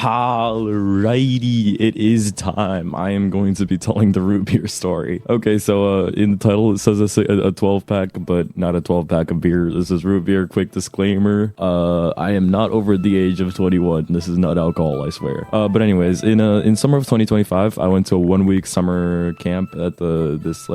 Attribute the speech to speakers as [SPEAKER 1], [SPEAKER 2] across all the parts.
[SPEAKER 1] Alrighty, it is time. I am going to be telling the root beer story. Okay, so in the title it says it's a 12 pack, but not a 12 pack of beer. This is root beer. Quick disclaimer: I am not over the age of 21. This is not alcohol, I swear. But anyways, in summer of 2025, I went to a 1-week summer camp at this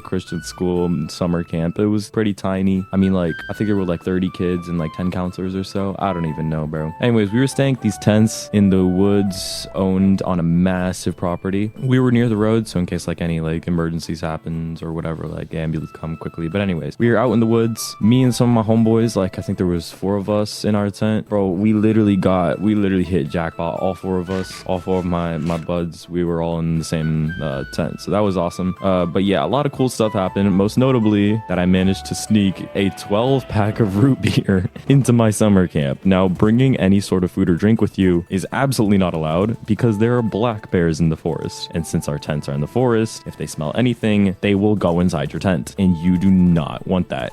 [SPEAKER 1] Christian school summer camp. It was pretty tiny. I mean, like, I think there were like 30 kids and like 10 counselors or so. I don't even know, bro. Anyways, we were staying at these tents in the woods owned on a massive property. We were near the road, so in case like any like emergencies happens or whatever, like ambulance come quickly. But anyways, we were out in the woods, me and some of my homeboys. Like, I think there was 4 of us in our tent, bro. We literally hit jackpot. All 4 of us, all 4 of my buds, we were all in the same tent, so that was awesome. But yeah, a lot of cool stuff happened, most notably that I managed to sneak a 12 pack of root beer into my summer camp. Now, bringing any sort of food or drink with you is absolutely not allowed because there are black bears in the forest. And since our tents are in the forest, if they smell anything, they will go inside your tent, and you do not want that.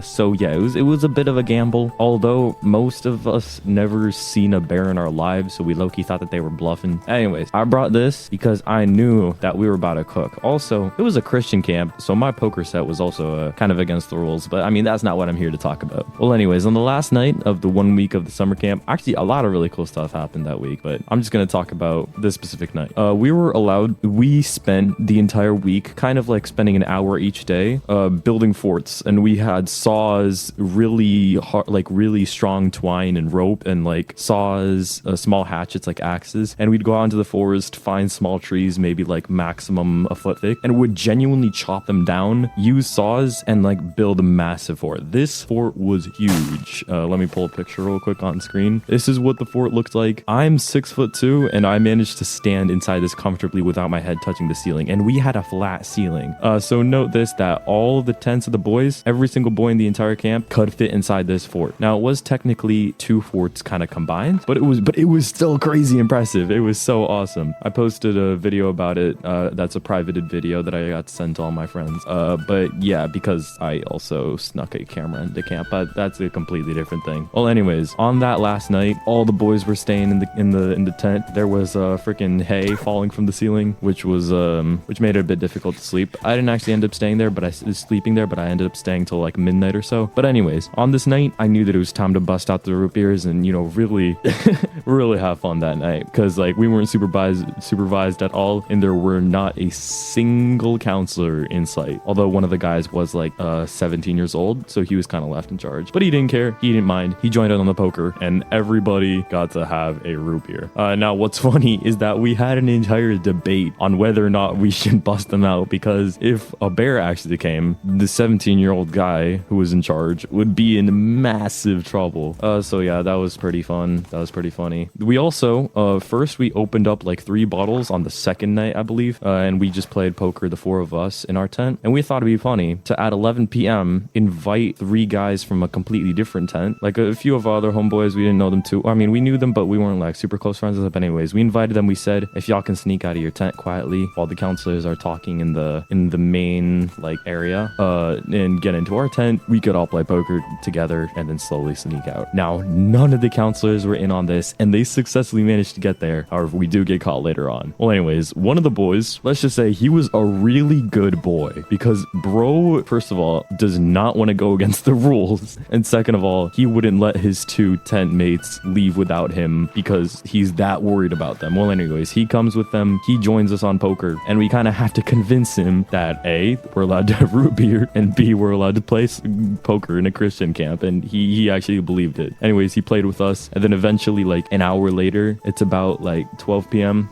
[SPEAKER 1] So yeah, it was a bit of a gamble. Although most of us never seen a bear in our lives, so we low-key thought that they were bluffing. Anyways, I brought this because I knew that we were about to cook. Also, it was a Christian camp, so my poker set was also kind of against the rules. But I mean, that's not what I'm here to talk about. Well, anyways, on the last night of the 1 week of the summer camp, actually a lot of really cool stuff happened that week, but I'm just going to talk about this specific night. We spent the entire week kind of like spending an hour each day building forts, and we had saws, really hard, like really strong twine and rope, and like saws, small hatchets like axes, and we'd go out into the forest, find small trees, maybe like maximum a foot thick, and would genuinely chop them down, use saws, and like build a massive fort. This fort was huge. Let me pull a picture real quick on screen. This is what the fort looked like. I'm 6'2", and I managed to stand inside this comfortably without my head touching the ceiling, and we had a flat ceiling. So note this, that all the tents of the boys, every single boy in the entire camp could fit inside this fort. Now, it was technically 2 forts kind of combined, but it was still crazy impressive. It was so awesome. I posted a video about it. That's a privated video that I got to send to all my friends. But yeah, because I also snuck a camera into camp, but that's a completely different thing. Well, anyways, on that last night, all the boys were staying in the tent. There was freaking hay falling from the ceiling, which made it a bit difficult to sleep. I didn't actually end up staying there, but I was sleeping there, but I ended up staying till like midnight or so. But anyways, on this night, I knew that it was time to bust out the root beers and, you know, really really have fun that night, because like we weren't supervised at all, and there were not a single counselor in sight. Although one of the guys was like 17 years old, so he was kind of left in charge, but he didn't care. He didn't mind. He joined in on the poker, and everybody got to have a root beer. Now, what's funny is that we had an entire debate on whether or not we should bust them out, because if a bear actually came, the 17-year-old guy who was in charge would be in massive trouble. So yeah, that was pretty fun. That was pretty funny. We also, first we opened up like 3 bottles on the second night, I believe, and we just played poker, the 4 of us in our tent, and we thought it'd be funny to at 11 p.m. invite 3 guys from a completely different tent. Like a few of our other homeboys, we didn't know them too. I mean, we knew them, but we weren't like super close friends with them. But anyways, we invited them. We said, if y'all can sneak out of your tent quietly while the counselors are talking in the main like area, and get into our tent, we could all play poker together and then slowly sneak out. Now, none of the counselors were in on this, and they successfully managed to get there. However, we do get caught later on. Well, anyways, one of the boys, let's just say he was a really good boy, because bro, first of all, does not want to go against the rules, and second of all, he wouldn't let his 2 tent mates leave without him because he's that worried about them. Well, anyways, he comes with them, he joins us on poker, and we kind of have to convince him that A, we're allowed to have root beer, and B, we're allowed to play poker in a Christian camp, and he actually believed it. Anyways, he played with us, and then eventually, like an hour later, it's about like 12 p.m.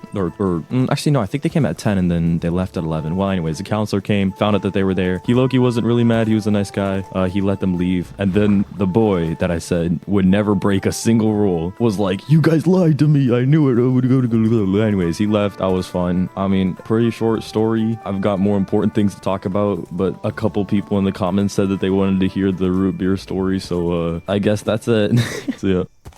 [SPEAKER 1] Actually no, I think they came at 10 and then they left at 11. Well, anyways, the counselor came, found out that they were there. He wasn't really mad. He was a nice guy. He let them leave, and then the boy that I said would never break a single rule was like, "You guys lied to me. I knew it. I would go to." Anyways, he left. That was fun. I mean, pretty short story. I've got more important things to talk about, but a couple people in the comments said that they wanted to hear the root beer story, so I guess that's it. So yeah.